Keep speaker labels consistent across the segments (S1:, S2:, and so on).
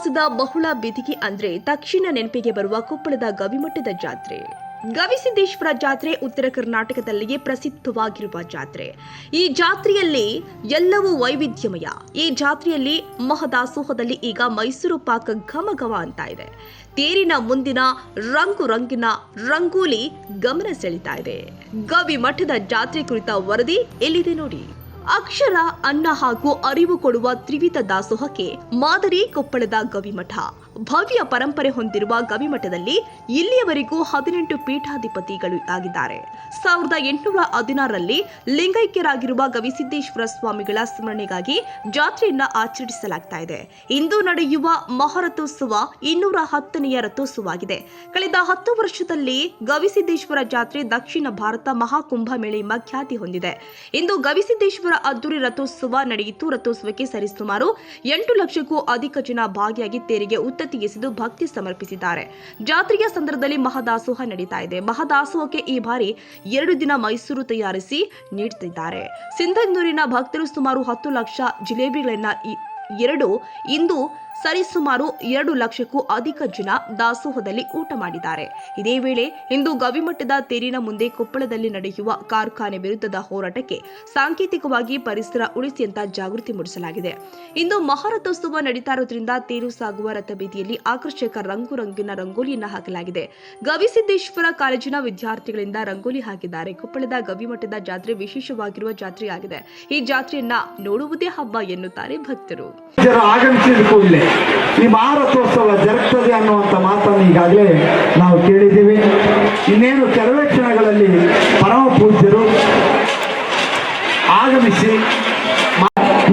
S1: ಇತಿಹಾಸದ ಬಹುಳ ಬೇದಿಗೆ ಅಂದ್ರೆ ತಕ್ಷಣ ನೆನಪಿಗೆ ಬರುವ ಕೊಪ್ಪಳದ ಗವಿಮಠದ ಜಾತ್ರೆ. ಗವಿಸಿದ್ದೇಶ್ವರ ಜಾತ್ರೆ ಉತ್ತರ ಕರ್ನಾಟಕದಲ್ಲಿಯೇ ಪ್ರಸಿದ್ಧವಾಗಿರುವ ಜಾತ್ರೆ. ಈ ಜಾತ್ರೆಯಲ್ಲಿ ಎಲ್ಲವೂ ವೈವಿಧ್ಯಮಯ. ಈ ಜಾತ್ರೆಯಲ್ಲಿ ಮಹದಾಸೋಹದಲ್ಲಿ ಈಗ ಮೈಸೂರು ಪಾಕ ಘಮಘಮ ಅಂತ ಇದೆ. ತೇರಿನ ಮುಂದಿನ ರಂಗು ರಂಗಿನ ರಂಗೋಲಿ ಗಮನ ಸೆಳೀತಾ ಇದೆ. ಗವಿಮಠದ ಜಾತ್ರೆ ಕುರಿತ ವರದಿ ಎಲ್ಲಿದೆ ನೋಡಿ. ಅಕ್ಷರ, ಅನ್ನ ಹಾಗೂ ಅರಿವು ಕೊಡುವ ತ್ರಿವಿಧ ದಾಸೋಹಕ್ಕೆ ಮಾದರಿ ಕೊಪ್ಪಳದ ಗವಿಮಠ. ಭವ್ಯ ಪರಂಪರೆ ಹೊಂದಿರುವ ಗವಿಮಠದಲ್ಲಿ ಇಲ್ಲಿಯವರೆಗೂ 18 ಪೀಠಾಧಿಪತಿಗಳು ಆಗಿದ್ದಾರೆ. 1816ರಲ್ಲಿ ಲಿಂಗೈಕ್ಯರಾಗಿರುವ ಗವಿಸಿದ್ದೇಶ್ವರ ಸ್ವಾಮಿಗಳ ಸ್ಮರಣೆಗಾಗಿ ಜಾತ್ರೆಯನ್ನ ಆಚರಿಸಲಾಗ್ತಾ ಇದೆ. ಇಂದು ನಡೆಯುವ ಮಹಾರಥೋತ್ಸವ 210ನೆಯ ರಥೋತ್ಸವವಾಗಿದೆ. ಕಳೆದ 10 ವರ್ಷದಲ್ಲಿ ಗವಿಸಿದ್ದೇಶ್ವರ ಜಾತ್ರೆ ದಕ್ಷಿಣ ಭಾರತ ಮಹಾಕುಂಭಮೇಳ ಎಂಬ ಖ್ಯಾತಿ ಹೊಂದಿದೆ. ಇಂದು ಗವಿಸಿದ್ದೇಶ್ವರ ಅದ್ದೂರಿ ರಥೋತ್ಸವ ನಡೆಯಿತು. ರಥೋತ್ಸವಕ್ಕೆ ಸರಿಸುಮಾರು 8 ಲಕ್ಷಕ್ಕೂ ಅಧಿಕ ಜನ ಭಾಗಿಯಾಗಿ ತೇರಿಗೆ ಉತ್ತತ್ತಿ ಎಸೆದು ಭಕ್ತಿ ಸಮರ್ಪಿಸಿದ್ದಾರೆ. ಜಾತ್ರೆಯ ಸಂದರ್ಭದಲ್ಲಿ ಮಹದಾಸೋಹ ನಡೀತಾ ಇದೆ. ಮಹದಾಸೋಹಕ್ಕೆ ಈ ಬಾರಿ 2 ದಿನ ಮೈಸೂರು ತಯಾರಿಸಿ ನೀಡುತ್ತಿದ್ದಾರೆ. ಸಿಂಧನೂರಿನ ಭಕ್ತರು ಸುಮಾರು 10 ಲಕ್ಷ ಜಿಲೇಬಿಗಳನ್ನ ಇಂದು ಸರಿಸುಮಾರು 2 ಲಕ್ಷಕ್ಕೂ ಅಧಿಕ ಜನ ದಾಸೋಹದಲ್ಲಿ ಊಟ ಮಾಡಿದ್ದಾರೆ. ಇದೇ ವೇಳೆ ಇಂದು ಗವಿಮಠದ ತೇರಿನ ಮುಂದೆ ಕೊಪ್ಪಳದಲ್ಲಿ ನಡೆಯುವ ಕಾರ್ಖಾನೆ ವಿರುದ್ಧದ ಹೋರಾಟಕ್ಕೆ ಸಾಂಕೇತಿಕವಾಗಿ ಪರಿಸರ ಉಳಿಸಿ ಅಂತ ಜಾಗೃತಿ ಮೂಡಿಸಲಾಗಿದೆ. ಇಂದು ಮಹಾರಥೋತ್ಸವ ನಡೀತಾ ಇರೋದ್ರಿಂದ ತೇರು ಸಾಗುವ ರಥಬೀದಿಯಲ್ಲಿ ಆಕರ್ಷಕ ರಂಗು ರಂಗಿನ ರಂಗೋಲಿಯನ್ನು ಹಾಕಲಾಗಿದೆ. ಗವಿಸಿದ್ದೇಶ್ವರ ಕಾಲೇಜಿನ ವಿದ್ಯಾರ್ಥಿಗಳಿಂದ ರಂಗೋಲಿ ಹಾಕಿದ್ದಾರೆ. ಕೊಪ್ಪಳದ ಗವಿಮಠದ ಜಾತ್ರೆ ವಿಶೇಷವಾಗಿರುವ ಜಾತ್ರೆಯಾಗಿದೆ. ಈ ಜಾತ್ರೆಯನ್ನ ನೋಡುವುದೇ ಹಬ್ಬ ಎನ್ನುತ್ತಾರೆ ಭಕ್ತರು.
S2: ಈ ಮಹಾರಥೋತ್ಸವ ಜರುಗ್ತದೆ ಅನ್ನುವಂಥ ಮಾತನ್ನು ಈಗಾಗಲೇ ನಾವು ಕೇಳಿದ್ದೀವಿ. ಇನ್ನೇನು ಕೆಲವೇ ಕ್ಷಣಗಳಲ್ಲಿ ಪರಮ ಪೂಜ್ಯರು ಆಗಮಿಸಿ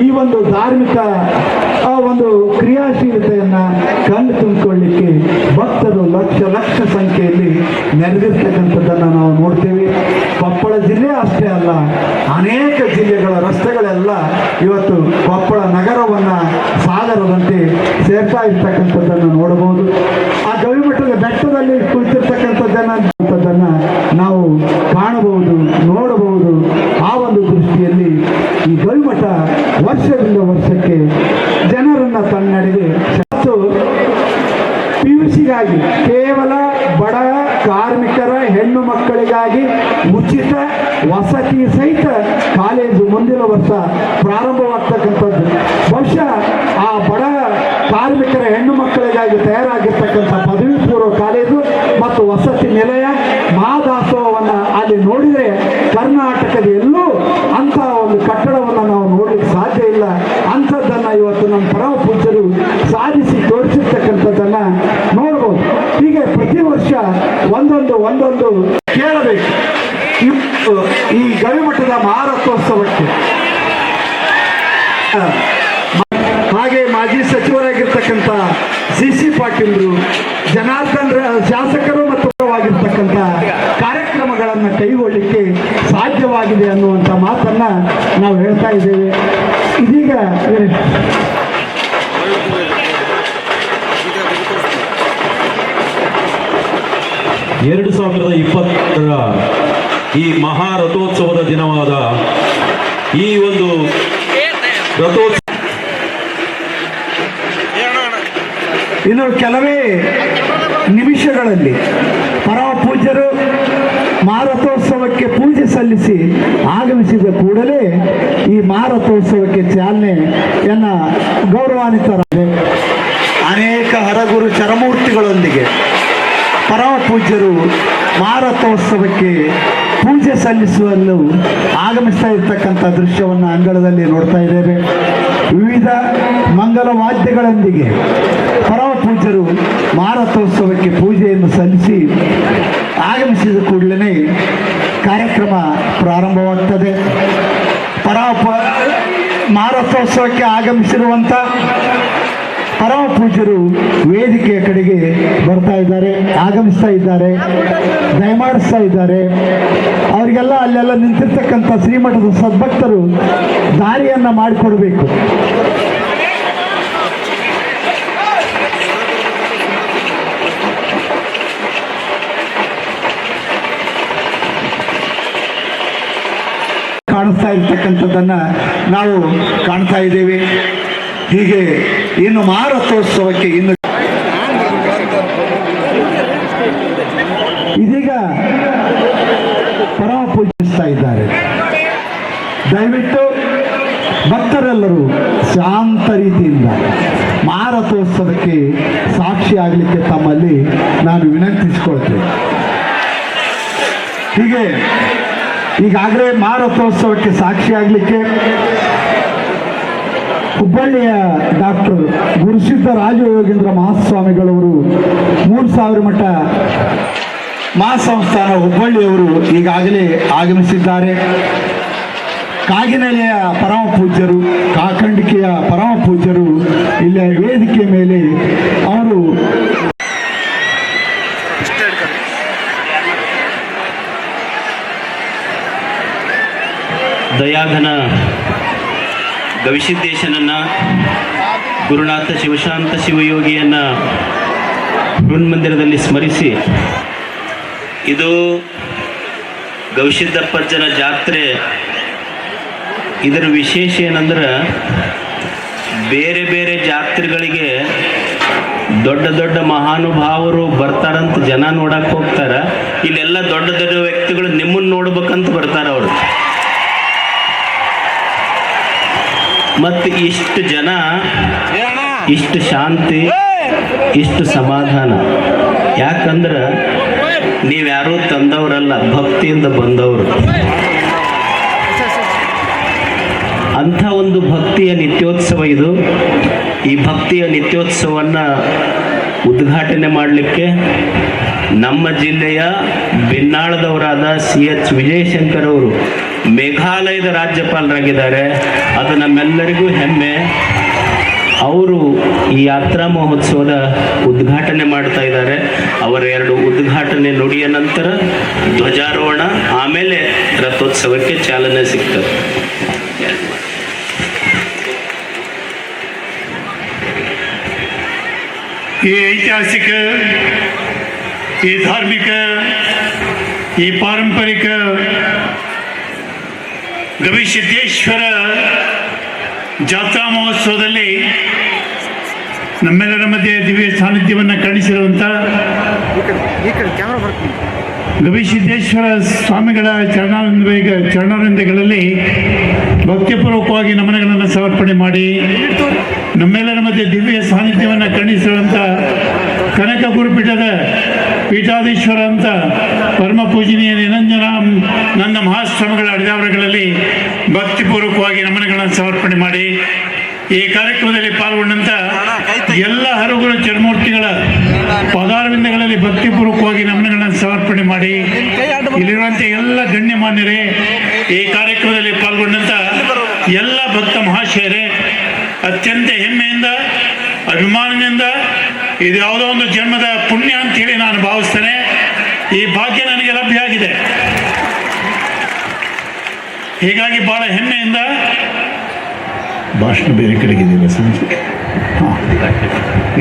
S2: ಈ ಒಂದು ಧಾರ್ಮಿಕ ಒಂದು ಕ್ರಿಯಾಶೀಲತೆಯನ್ನ ಕಣ್ಣು ತುಂಬಿಕೊಳ್ಳಿಕ್ಕೆ ಭಕ್ತರು ಲಕ್ಷ ಸಂಖ್ಯೆಯಲ್ಲಿ ನೆರೆದಿರ್ತಕ್ಕಂಥದ್ದನ್ನು ನಾವು ನೋಡ್ತೇವೆ. ಕೊಪ್ಪಳ ಜಿಲ್ಲೆ ಅಷ್ಟೇ ಅಲ್ಲ, ಅನೇಕ ಜಿಲ್ಲೆಗಳ ರಸ್ತೆಗಳೆಲ್ಲ ಇವತ್ತು ಕೊಪ್ಪಳ ನಗರವನ್ನ ಸಾಗರದಂತೆ ಸೇರ್ತಾ ಇರ್ತಕ್ಕಂಥದ್ದನ್ನು ನೋಡಬಹುದು. ಆ ಗವಿಮಠದ ಬೆಟ್ಟದಲ್ಲಿ ಕುಳಿತಿರ್ತಕ್ಕಂಥದ್ದನ್ನ ನಾವು ಕಾಣಬಹುದು, ನೋಡಬಹುದು. ಆ ಒಂದು ದೃಷ್ಟಿಯಲ್ಲಿ ಈ ಗವಿಮಠ ವರ್ಷದಿಂದ ವರ್ಷಕ್ಕೆ ಜನರನ್ನ ತನ್ನಡೆಗೆ ಪಿಯುಸಿಗಾಗಿ ಕೇವಲ ಬಡ ಕಾರ್ಮಿಕರ ಹೆಣ್ಣು ಮಕ್ಕಳಿಗಾಗಿ ಉಚಿತ ವಸತಿ ಸಹಿತ ಕಾಲೇಜು ಮುಂದಿನ ವರ್ಷ ಪ್ರಾರಂಭವಾಗ್ತಕ್ಕಂಥದ್ದು. ಬಹುಶಃ ಆ ಬಡ ಕಾರ್ಮಿಕರ ಹೆಣ್ಣು ಮಕ್ಕಳಿಗಾಗಿ ತಯಾರಾಗಿರ್ತಕ್ಕಂಥ ಪದವಿ ಪೂರ್ವ ಕಾಲೇಜು ಮತ್ತು ವಸತಿ ನಿಲಯ ಮಹಾದಾಸೋಹವನ್ನು ಅಲ್ಲಿ ನೋಡಿದರೆ ಕರ್ನಾಟಕದ ಎಲ್ಲೂ ಅಂಥ ಒಂದು ಕಟ್ಟಡವನ್ನು ನಾವು ನೋಡಲಿಕ್ಕೆ ಸಾಧ್ಯ ಇಲ್ಲ. ಅಂಥದ್ದನ್ನು ಇವತ್ತು ನಮ್ಮ ಪರಮ ಪೂಜ್ಯರು ಸಾಧಿಸಿ ತೋರಿಸಿರ್ತಕ್ಕಂಥದ್ದನ್ನ ನೋಡ್ಬೋದು. ಹೀಗೆ ಪ್ರತಿ ವರ್ಷ ಒಂದೊಂದು ಕೇಳಬೇಕು. ಈ ಗವಿಮಠದ ಮಹಾರಥೋತ್ಸವಕ್ಕೆ ಹಾಗೆ ಮಾಜಿ ಸಚಿವರಾಗಿರ್ತಕ್ಕಂಥ ಸಿ ಪಾಟೀಲ್ರು, ಜನಾರ್ದನ್ ಶಾಸಕರು ಮತ್ತು ಆಗಿರ್ತಕ್ಕಂಥ ಕಾರ್ಯಕ್ರಮಗಳನ್ನು ಕೈಗೊಳ್ಳಲಿಕ್ಕೆ ಸಾಧ್ಯವಾಗಿದೆ ಅನ್ನುವಂಥ ಮಾತನ್ನ ನಾವು ಹೇಳ್ತಾ ಇದ್ದೇವೆ. ಇದೀಗ
S3: 2020ರ ಈ ಮಹಾರಥೋತ್ಸವದ ದಿನವಾದ ಈ ಒಂದು ರಥೋತ್ಸವ
S2: ಇನ್ನು ಕೆಲವೇ ನಿಮಿಷಗಳಲ್ಲಿ ಪರಮ ಪೂಜ್ಯರು ಮಹಾರಥೋತ್ಸವಕ್ಕೆ ಪೂಜೆ ಸಲ್ಲಿಸಿ ಆಗಮಿಸಿದ ಕೂಡಲೇ ಈ ಮಹಾರಥೋತ್ಸವಕ್ಕೆ ಚಾಲನೆಯನ್ನ ಗೌರವಾನ್ವಿತರಾದ ಅನೇಕ ಹರಗುರು ಚರಮೂರ್ತಿಗಳೊಂದಿಗೆ ಪರಮ ಪೂಜ್ಯರು ಮಹಾರಥೋತ್ಸವಕ್ಕೆ ಪೂಜೆ ಸಲ್ಲಿಸುವಲ್ಲೂ ಆಗಮಿಸ್ತಾ ಇರ್ತಕ್ಕಂಥ ದೃಶ್ಯವನ್ನು ಅಂಗಳದಲ್ಲಿ ನೋಡ್ತಾ ಇದ್ದೇವೆ. ವಿವಿಧ ಮಂಗಲ ವಾದ್ಯಗಳೊಂದಿಗೆ ಪರಮ ಪೂಜ್ಯರು ಮಹಾರಥೋತ್ಸವಕ್ಕೆ ಪೂಜೆಯನ್ನು ಸಲ್ಲಿಸಿ ಆಗಮಿಸಿದ ಕೂಡಲೇ ಕಾರ್ಯಕ್ರಮ ಪ್ರಾರಂಭವಾಗ್ತದೆ. ಮಹಾರಥೋತ್ಸವಕ್ಕೆ ಆಗಮಿಸಿರುವಂಥ ಪರಮ ಪೂಜ್ಯರು ವೇದಿಕೆಯ ಕಡೆಗೆ ಬರ್ತಾ ಇದ್ದಾರೆ, ಆಗಮಿಸ್ತಾ ಇದ್ದಾರೆ, ದಯಮಾಡಿಸ್ತಾ ಇದ್ದಾರೆ. ಅವರಿಗೆಲ್ಲ ಅಲ್ಲೆಲ್ಲ ನಿಂತಿರ್ತಕ್ಕಂಥ ಶ್ರೀಮಠದ ಸದ್ಭಕ್ತರು ದಾರಿಯನ್ನ ಮಾಡಿಕೊಡ್ಬೇಕು. ಕಾಣಿಸ್ತಾ ಇರ್ತಕ್ಕಂಥದ್ದನ್ನು ನಾವು ಕಾಣ್ತಾ ಇದ್ದೇವೆ. ಹೀಗೆ ಇನ್ನು ಮಹಾರಥೋತ್ಸವಕ್ಕೆ ಇನ್ನು ಇದೀಗ ಪರಮ ಪೂಜಿಸ್ತಾ ಇದ್ದಾರೆ. ದಯವಿಟ್ಟು ಭಕ್ತರೆಲ್ಲರೂ ಶಾಂತ ರೀತಿಯಿಂದ ಮಹಾರಥೋತ್ಸವಕ್ಕೆ ಸಾಕ್ಷಿಯಾಗಲಿಕ್ಕೆ ತಮ್ಮಲ್ಲಿ ನಾನು ವಿನಂತಿಸಿಕೊಳ್ತೇನೆ. ಹೀಗೆ ಈಗಾಗಲೇ ಮಹಾರಥೋತ್ಸವಕ್ಕೆ ಸಾಕ್ಷಿಯಾಗಲಿಕ್ಕೆ ಹುಬ್ಬಳ್ಳಿಯ ಡಾಕ್ಟರ್ ಗುರುಸಿದ್ಧ ರಾಜಯೋಗೇಂದ್ರ ಮಹಾಸ್ವಾಮಿಗಳವರು 3000 ಮಠ ಮಹಾಸಂಸ್ಥಾನ ಹುಬ್ಬಳ್ಳಿಯವರು ಈಗಾಗಲೇ ಆಗಮಿಸಿದ್ದಾರೆ. ಕಾಗಿನೆಲೆಯ ಪರಮ ಪೂಜ್ಯರು, ಕಾಕಂಡಿಕೆಯ ಪರಮ ಪೂಜ್ಯರು ಇಲ್ಲಿಯ ವೇದಿಕೆ ಮೇಲೆ ಅವರು
S4: ದಯಾಘನ ಗವಿಸಿದ್ದೇಶನನ್ನ, ಗುರುನಾಥ ಶಿವಶಾಂತ ಶಿವಯೋಗಿಯನ್ನ ಹೃನ್ಮಂದಿರದಲ್ಲಿ ಸ್ಮರಿಸಿ, ಇದು ಗವಿಸಿದ್ದಪ್ಪಜ್ಜನ ಜಾತ್ರೆ. ಇದರ ವಿಶೇಷ ಏನಂದ್ರೆ, ಬೇರೆ ಬೇರೆ ಜಾತ್ರೆಗಳಿಗೆ ದೊಡ್ಡ ದೊಡ್ಡ ಮಹಾನುಭಾವರು ಬರ್ತಾರಂತ ಜನ ನೋಡಕ್ಕೆ ಹೋಗ್ತಾರ. ಇಲ್ಲೆಲ್ಲ ದೊಡ್ಡ ದೊಡ್ಡ ವ್ಯಕ್ತಿಗಳು ನಿಮ್ಮನ್ನು ನೋಡ್ಬೇಕಂತ ಬರ್ತಾರ ಅವರು. ಮತ್ತು ಇಷ್ಟು ಜನ, ಇಷ್ಟು ಶಾಂತಿ, ಇಷ್ಟು ಸಮಾಧಾನ. ಯಾಕಂದ್ರೆ ನೀವ್ಯಾರೂ ತಂದವರಲ್ಲ, ಭಕ್ತಿಯಿಂದ ಬಂದವರು. ಅಂಥ ಒಂದು ಭಕ್ತಿಯ ನಿತ್ಯೋತ್ಸವ ಇದು. ಈ ಭಕ್ತಿಯ ನಿತ್ಯೋತ್ಸವವನ್ನು ಉದ್ಘಾಟನೆ ಮಾಡಲಿಕ್ಕೆ ನಮ್ಮ ಜಿಲ್ಲೆಯ ಬೆನ್ನಾಳದವರಾದ CH ವಿಜಯಶಂಕರ್ ಅವರು ಮೇಘಾಲಯದ ರಾಜ್ಯಪಾಲರಾಗಿದ್ದಾರೆ. ಅದು ನಮ್ಮೆಲ್ಲರಿಗೂ ಹೆಮ್ಮೆ. ಅವರು ಈ ಯಾತ್ರಾ ಮಹೋತ್ಸವದ ಉದ್ಘಾಟನೆ ಮಾಡ್ತಾ ಇದ್ದಾರೆ. ಅವರ 2 ಉದ್ಘಾಟನೆ ನುಡಿಯ ನಂತರ ಧ್ವಜಾರೋಹಣ, ಆಮೇಲೆ ರಥೋತ್ಸವಕ್ಕೆ ಚಾಲನೆ ಸಿಗ್ತದೆ.
S5: ಈ ಐತಿಹಾಸಿಕ, ಈ ಧಾರ್ಮಿಕ, ಈ ಪಾರಂಪರಿಕ ಗವಿಸಿದ್ದೇಶ್ವರ ಜಾತ್ರಾ ಮಹೋತ್ಸವದಲ್ಲಿ ನಮ್ಮೆಲ್ಲರ ಮಧ್ಯೆ ದಿವ್ಯ ಸಾನ್ನಿಧ್ಯವನ್ನು ಕಾಣಿಸಿರುವಂಥ ಗವಿಸಿದ್ದೇಶ್ವರ ಸ್ವಾಮಿಗಳ ಚರಣಾರವಿಂದಗಳಲ್ಲಿ ಭಕ್ತಿಪೂರ್ವಕವಾಗಿ ನಮನಗಳನ್ನು ಸಮರ್ಪಣೆ ಮಾಡಿ, ನಮ್ಮೆಲ್ಲರ ಮಧ್ಯೆ ದಿವ್ಯ ಸಾನ್ನಿಧ್ಯವನ್ನು ಕಾಣಿಸಿರುವಂಥ ಕನಕ ಗುರುಪೀಠದ ಪೀಠಾಧೀಶ್ವರ ಅಂತ ಪರಮ ಪೂಜನೀಯ ನಿರಂಜನಾನಂದ ಮಹಾಸ್ವಾಮಿಗಳ ಅಡಿದಾವರಗಳಲ್ಲಿ ಭಕ್ತಿಪೂರ್ವಕವಾಗಿ ನಮನಗಳನ್ನು ಸಮರ್ಪಣೆ ಮಾಡಿ, ಈ ಕಾರ್ಯಕ್ರಮದಲ್ಲಿ ಪಾಲ್ಗೊಂಡಂಥ ಎಲ್ಲ ಹರಗುರು ಚರಮೂರ್ತಿಗಳ ಪಾದಾರವಿಂದಗಳಲ್ಲಿ ಭಕ್ತಿಪೂರ್ವಕವಾಗಿ ನಮನಗಳನ್ನು ಸಮರ್ಪಣೆ ಮಾಡಿ, ಇಲ್ಲಿರುವಂಥ ಎಲ್ಲ ಗಣ್ಯಮಾನ್ಯರೇ, ಈ ಕಾರ್ಯಕ್ರಮದಲ್ಲಿ ಪಾಲ್ಗೊಂಡಂಥ ಎಲ್ಲ ಭಕ್ತ ಮಹಾಶಯರೇ, ಅತ್ಯಂತ ಹೆಮ್ಮೆಯಿಂದ, ಅಭಿಮಾನದಿಂದ, ಇದು ಯಾವುದೋ ಒಂದು ಜನ್ಮದ ಪುಣ್ಯ ಅಂತೇಳಿ ನಾನು ಭಾವಿಸ್ತೇನೆ. ಈ ಭಾಗ್ಯ ನನಗೆ ಲಭ್ಯ ಆಗಿದೆ. ಹೀಗಾಗಿ ಭಾಳ ಹೆಮ್ಮೆಯಿಂದ, ಭಾಷಣ ಬೇರೆ ಕಡೆಗಿದೆಯಲ್ಲ ಸಂಜೆ,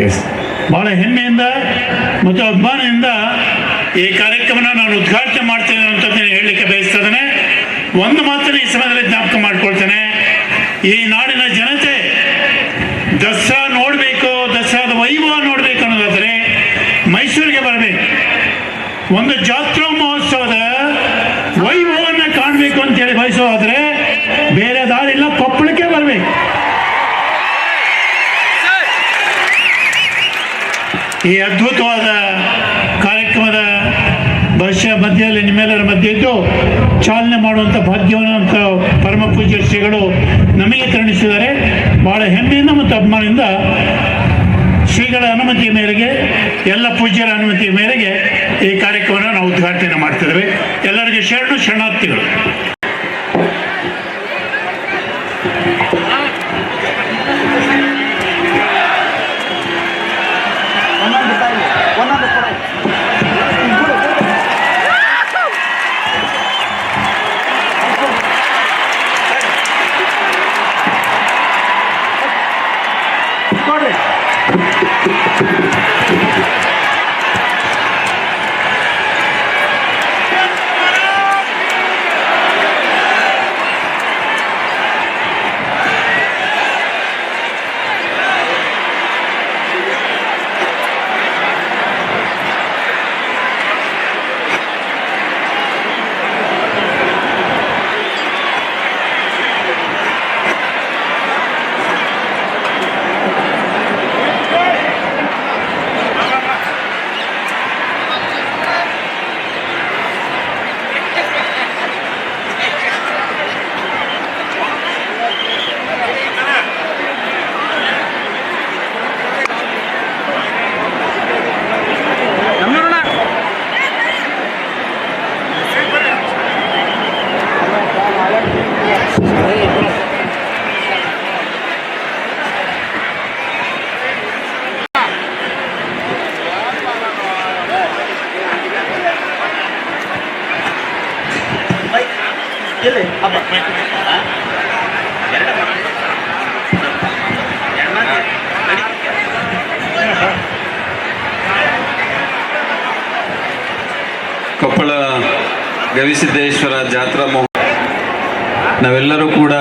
S5: ಎಸ್, ಭಾಳ ಹೆಮ್ಮೆಯಿಂದ ಮತ್ತು ಅಭಿಮಾನದಿಂದ ಈ ಕಾರ್ಯಕ್ರಮನ ನಾನು ಉದ್ಘಾಟನೆ ಮಾಡ್ತೇನೆ ಅಂತಂದೇಳಿ ಹೇಳಲಿಕ್ಕೆ ಬಯಸ್ತಾ ಇದ್ದೇನೆ. ಒಂದು ಮಾತನ್ನು ಈ ಸಮಯದಲ್ಲಿ ಜ್ಞಾಪಕ ಮಾಡ್ಕೊಳ್ತೇನೆ. ಈ ನಾಡಿನ ಜನತೆ ದಸರಾ ನೋಡಬೇಕು, ದಸರಾದ ವೈಭವ ನೋಡಬೇಕು ಅನ್ನೋದಾದರೆ ಮೈಸೂರಿಗೆ ಬರಬೇಕು. ಒಂದು ಜಾತ್ರಾ ಮಹೋತ್ಸವದ ವೈಭವವನ್ನು ಕಾಣಬೇಕು ಅಂತೇಳಿ ಬಯಸೋದಾದರೆ ಬೇರೆ ದಾರಿ ಇಲ್ಲ, ಕೊಪ್ಪಳಕ್ಕೆ ಬರಬೇಕು. ಈ ಅದ್ಭುತವಾದ ಕಾರ್ಯಕ್ರಮದ ಮಧ್ಯದಲ್ಲಿ ನಿಮ್ಮೆಲ್ಲರ ಮಧ್ಯೆ ಇದ್ದು ಚಾಲನೆ ಮಾಡುವಂಥ ಭಾಗ್ಯವಂತ ಪರಮ ಪೂಜ್ಯ ಶ್ರೀಗಳು ನಮಗೆ ಕರುಣಿಸಿದ್ದಾರೆ. ಬಹಳ ಹೆಮ್ಮೆಯಿಂದ ಮತ್ತು ಅಭಿಮಾನದಿಂದ ಶ್ರೀಗಳ ಅನುಮತಿಯ ಮೇರೆಗೆ, ಎಲ್ಲ ಪೂಜ್ಯರ ಅನುಮತಿಯ ಮೇರೆಗೆ ಈ ಕಾರ್ಯಕ್ರಮವನ್ನು ನಾವು ಉದ್ಘಾಟನೆ ಮಾಡ್ತಿದ್ದೇವೆ. ಎಲ್ಲರಿಗೆ ಶರಣಾರ್ಥಿಗಳು.
S3: ಕೊಪ್ಪಳ ಗವಿಸಿದ್ದೇಶ್ವರ ಜಾತ್ರಾ ನಾವೆಲ್ಲರೂ ಕೂಡ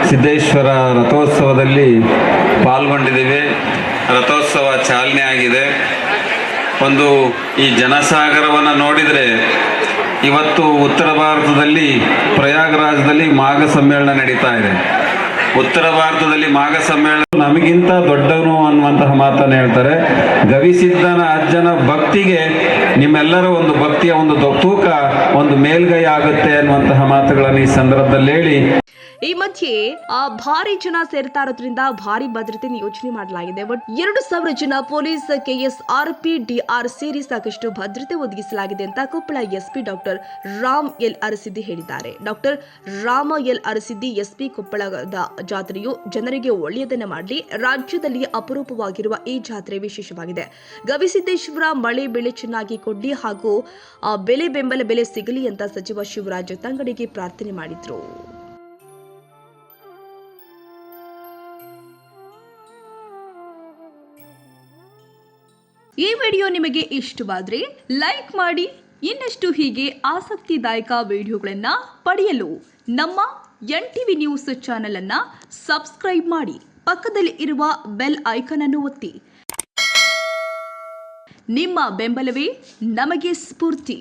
S3: ಸಿದ್ದೇಶ್ವರ ರಥೋತ್ಸವದಲ್ಲಿ ಪಾಲ್ಗೊಂಡಿದ್ದೇವೆ. ರಥೋತ್ಸವ ಚಾಲನೆ ಆಗಿದೆ. ಒಂದು ಈ ಜನಸಾಗರವನ್ನು ನೋಡಿದರೆ ಇವತ್ತು ಉತ್ತರ ಭಾರತದಲ್ಲಿ ಪ್ರಯಾಗರಾಜದಲ್ಲಿ ಮಾಘ ಸಮ್ಮೇಳನ ನಡೀತಾ ಇದೆ. ಉತ್ತರ ಭಾರತದಲ್ಲಿ ಮಾಘ ಸಮ್ಮೇಳನ ನಮಗಿಂತ ದೊಡ್ಡವನು ಅನ್ನುವಂತಹ ಮಾತನ್ನು ಹೇಳ್ತಾರೆ. ಗವಿಸಿದ್ದನ ಅಜ್ಜನ ಭಕ್ತಿಗೆ ನಿಮ್ಮೆಲ್ಲರ ಒಂದು ಭಕ್ತಿಯ ಒಂದು ತೂಕ ಒಂದು ಮೇಲ್ಗೈ ಆಗುತ್ತೆ ಅನ್ನುವಂತಹ ಮಾತುಗಳನ್ನು ಈ ಸಂದರ್ಭದಲ್ಲಿ ಹೇಳಿ,
S1: ಈ ಮಧ್ಯೆ ಭಾರಿ ಜನ ಸೇರ್ತಾ ಇರೋದ್ರಿಂದ ಭಾರಿ ಭದ್ರತೆ ನಿಯೋಜನೆ ಮಾಡಲಾಗಿದೆ. 2,000 ಜನ ಪೊಲೀಸ್, ಕೆಎಸ್ಆರ್ಪಿ, ಡಿಆರ್ ಸೇರಿ ಸಾಕಷ್ಟು ಭದ್ರತೆ ಒದಗಿಸಲಾಗಿದೆ ಅಂತ Koppal SP doctor Ram L Arasiddi ಹೇಳಿದ್ದಾರೆ. Doctor Rama L Arasiddi SP, ಕೊಪ್ಪಳದ ಜಾತ್ರೆಯು ಜನರಿಗೆ ಒಳ್ಳೆಯದನ್ನ ಮಾಡಲಿ. ರಾಜ್ಯದಲ್ಲಿ ಅಪರೂಪವಾಗಿರುವ ಈ ಜಾತ್ರೆ ವಿಶೇಷವಾಗಿದೆ. ಗವಿಸಿದ್ದೇಶ್ವರ ಮಳೆ ಬೆಳೆ ಚೆನ್ನಾಗಿ ಕೊಡ್ಲಿ ಹಾಗೂ ಬೆಂಬಲ ಬೆಲೆ ಸಿಗಲಿ ಅಂತ ಸಚಿವ ಶಿವರಾಜ್ ತಂಗಡಿಗೆ ಪ್ರಾರ್ಥನೆ ಮಾಡಿದ್ರು. ಈ ವಿಡಿಯೋ ನಿಮಗೆ ಇಷ್ಟವಾದರೆ ಲೈಕ್ ಮಾಡಿ. ಇನ್ನಷ್ಟು ಹೀಗೆ ಆಸಕ್ತಿದಾಯಕ ವಿಡಿಯೋಗಳನ್ನು ಪಡೆಯಲು ನಮ್ಮ NTV ನ್ಯೂಸ್ ಚಾನೆಲ್ ಅನ್ನು ಸಬ್ಸ್ಕ್ರೈಬ್ ಮಾಡಿ. ಪಕ್ಕದಲ್ಲಿ ಇರುವ ಬೆಲ್ ಐಕಾನ್ ಅನ್ನು ಒತ್ತಿ. ನಿಮ್ಮ ಬೆಂಬಲವೇ ನಮಗೆ ಸ್ಫೂರ್ತಿ.